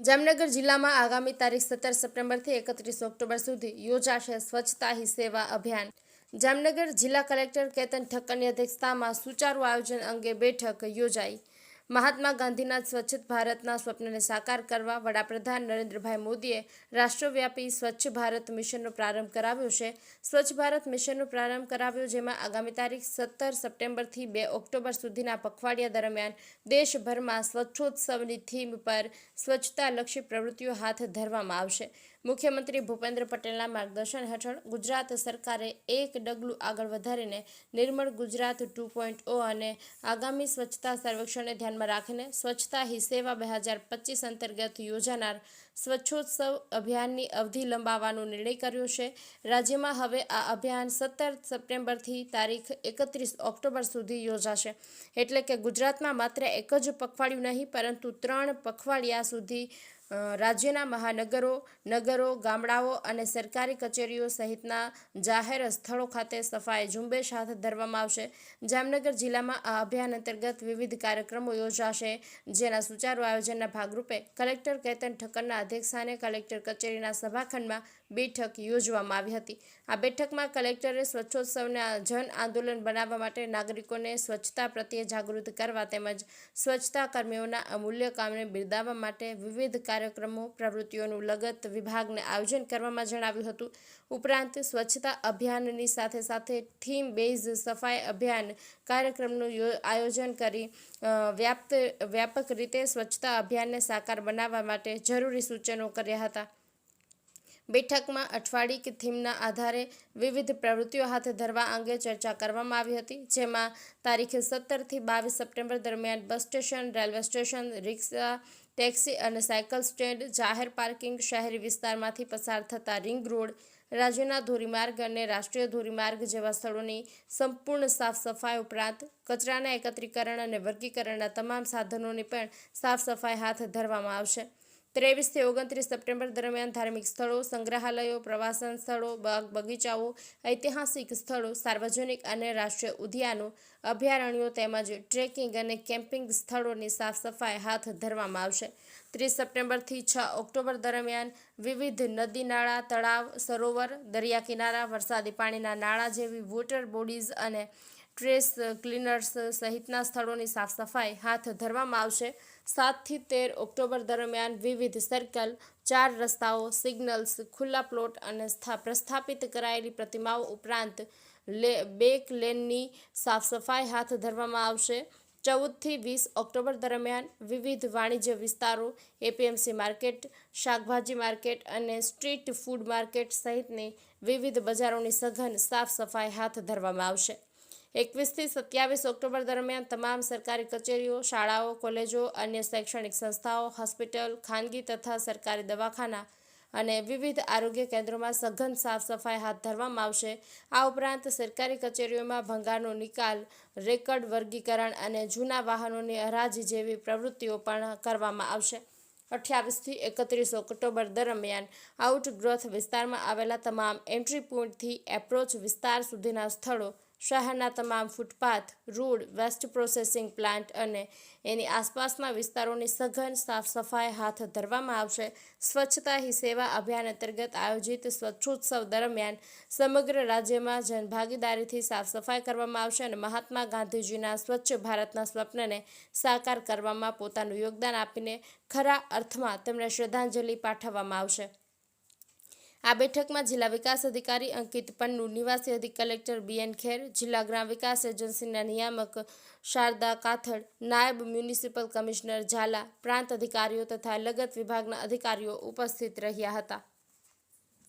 જામનગર જિલ્લામાં આગામી તારીખ 17 સપ્ટેમ્બરથી 31 ઓક્ટોબર સુધી યોજાશે સ્વચ્છતા હી સેવા અભિયાન। જામનગર જિલ્લા કલેક્ટર કેતન ઠક્કરની અધ્યક્ષતામાં સુચારુ આયોજન અંગે બેઠક યોજાઈ। મહાત્મા ગાંધીના સ્વચ્છ ભારતના સ્વપ્નને સાકાર કરવા વડાપ્રધાન નરેન્દ્રભાઈ મોદીએ રાષ્ટ્રવ્યાપી સ્વચ્છ ભારત મિશનનો પ્રારંભ કરાવ્યો છે। સ્વચ્છ ભારત મિશનનો પ્રારંભ કરાવ્યો, જેમાં આગામી તારીખ 17 સપ્ટેમ્બરથી 2 ઓક્ટોબર સુધીના પખવાડિયા દરમિયાન દેશભરમાં સ્વચ્છોત્સવની થીમ પર સ્વચ્છતાલક્ષી પ્રવૃત્તિઓ હાથ ધરવામાં આવશે। મુખ્યમંત્રી ભૂપેન્દ્ર પટેલના માર્ગદર્શન હેઠળ ગુજરાત સરકારે એક ડગલું આગળ વધારીને નિર્મળ ગુજરાત 2.0 અને આગામી સ્વચ્છતા સર્વેક્ષણને ધ્યાનમાં રાખીને સ્વચ્છતા હી સેવા 2025 અંતર્ગત યોજાનાર સ્વચ્છોત્સવ અભિયાનની અવધિ લંબાવવાનો નિર્ણય કર્યો છે। રાજ્યમાં હવે આ અભિયાન 17 સપ્ટેમ્બરથી તારીખ 31 ઓક્ટોબર સુધી યોજાશે। એટલે કે ગુજરાતમાં માત્ર એક જ પખવાડિયું નહીં, પરંતુ 3 પખવાડિયા સુધી રાજ્યના મહાનગરો, નગરો, ગામડાઓ અને સરકારી કચેરીઓ સહિતના જાહેર સ્થળો ખાતે સફાઈ ઝુંબેશ હાથ ધરવામાં આવશે। જામનગર જિલ્લામાં આ અભિયાન અંતર્ગત વિવિધ કાર્યક્રમો યોજાશે, જેના સુચારુ આયોજનના ભાગરૂપે કલેક્ટર કેતન ઠક્કરના અધ્યક્ષસ્થાને કલેક્ટર કચેરીના સભાખંડમાં બેઠક યોજવામાં આવી હતી। આ બેઠકમાં કલેક્ટરે સ્વચ્છોત્સવને જન આંદોલન બનાવવા માટે નાગરિકોને સ્વચ્છતા પ્રત્યે જાગૃત કરવા તેમજ સ્વચ્છતા કર્મીઓના અમૂલ્ય કામને બિરદાવવા માટે વિવિધ કાર્યક્રમો, પ્રવૃત્તિઓનું લગત વિભાગને આયોજન કરવામાં જણાવ્યું હતું। ઉપરાંત સ્વચ્છતા અભિયાનની સાથે સાથે થીમ બેઝ સફાઈ અભિયાન કાર્યક્રમનું આયોજન કરી વ્યાપક રીતે સ્વચ્છતા અભિયાનને સાકાર બનાવવા માટે જરૂરી સૂચનો કર્યા હતા। બેઠકમાં અઠવાડિક થીમના આધારે વિવિધ પ્રવૃત્તિઓ હાથ ધરવા અંગે ચર્ચા કરવામાં આવી હતી, જેમાં તારીખ 17 થી 22 સપ્ટેમ્બર દરમિયાન બસ સ્ટેશન, રેલવે સ્ટેશન, રિક્ષા, ટેક્સી અને સાયકલ સ્ટેન્ડ, જાહેર પાર્કિંગ, શહેરી વિસ્તારમાંથી પસાર થતા રિંગ રોડ, રાજ્યના ધોરીમાર્ગ અને રાષ્ટ્રીય ધોરીમાર્ગ જેવા સ્થળોની સંપૂર્ણ સાફ સફાઈ ઉપરાંત કચરાના એકત્રીકરણ અને વર્ગીકરણના તમામ સાધનોની પણ સાફ સફાઈ હાથ ધરવામાં આવશે। 23 થી 29 સપ્ટેમ્બર દરમિયાન ધાર્મિક સ્થળો, સંગ્રહાલયો, પ્રવાસન સ્થળો, બાગ બગીચાઓ, ઐતિહાસિક સ્થળો, સાર્વજનિક અને રાષ્ટ્રીય ઉદ્યાનો, અભયારણ્યો તેમજ ટ્રેકિંગ અને કેમ્પિંગ સ્થળોની સાફ સફાઈ હાથ ધરવામાં આવશે। 30 સપ્ટેમ્બરથી 6 ઓક્ટોબર દરમિયાન વિવિધ નદી નાળા, તળાવ, સરોવર, દરિયા કિનારા, વરસાદી પાણીના નાળા જેવી વોટર બોડીઝ અને ટ્રેસ ક્લીનર્સ સહિતના સ્થળોની સાફ સફાઈ હાથ ધરવામાં આવશે। 7 થી 13 ઓક્ટોબર દરમિયાન વિવિધ સર્કલ, 4 રસ્તાઓ, સિગ્નલ્સ, ખુલ્લા પ્લોટ અને પ્રસ્થાપિત કરાયેલી પ્રતિમાઓ ઉપરાંત 2 લેનની સાફ સફાઈ હાથ ધરવામાં આવશે। 14 થી 20 ઓક્ટોબર દરમિયાન વિવિધ વાણિજ્ય વિસ્તારો, એપીએમસી માર્કેટ, શાકભાજી માર્કેટ અને સ્ટ્રીટ ફૂડ માર્કેટ સહિતની વિવિધ બજારોની સઘન સાફ સફાઈ હાથ ધરવામાં આવશે। 21 થી 27 ઓક્ટોબર દરમિયાન તમામ સરકારી કચેરીઓ, શાળાઓ, કોલેજો, અન્ય શૈક્ષણિક સંસ્થાઓ, હોસ્પિટલ, ખાનગી તથા સરકારી દવાખાના અને વિવિધ આરોગ્ય કેન્દ્રોમાં સઘન સાફ સફાઈ હાથ ધરવામાં આવશે। આ ઉપરાંત સરકારી કચેરીઓમાં ભંગારનો નિકાલ, રેકર્ડ વર્ગીકરણ અને જૂના વાહનોની હરાજી જેવી પ્રવૃત્તિઓ પણ કરવામાં આવશે। 28 થી 31 ઓક્ટોબર દરમિયાન આઉટગ્રોથ વિસ્તારમાં આવેલા તમામ એન્ટ્રી પોઈન્ટથી એપ્રોચ વિસ્તાર સુધીના સ્થળો, શહેરના તમામ footpath, road, waste processing plant અને એની આસપાસના વિસ્તારોની સઘન સાફ સફાઈ હાથ ધરવામાં આવશે। સ્વચ્છતા હી સેવા અભિયાન અંતર્ગત આયોજિત સ્વચ્છોત્સવ દરમિયાન સમગ્ર રાજ્યમાં જનભાગીદારીથી સાફ સફાઈ કરવામાં આવશે અને મહાત્મા ગાંધીજીના સ્વચ્છ ભારતના સ્વપ્નને સાકાર કરવામાં પોતાનું યોગદાન આપીને ખરા અર્થમાં તેમને શ્રદ્ધાંજલિ પાઠવવામાં આવશે। આ બેઠકમાં જિલ્લા વિકાસ અધિકારી અંકિત પન્નુ, નિવાસી અધિક કલેક્ટર બીએન ખેર, જિલ્લા ગ્રામ વિકાસ એજન્સીના નિયામક શારદા કાથડ, નાયબ મ્યુનિસિપલ કમિશનર ઝાલા, પ્રાંત અધિકારીઓ તથા લગત વિભાગના અધિકારીઓ ઉપસ્થિત રહ્યા હતા।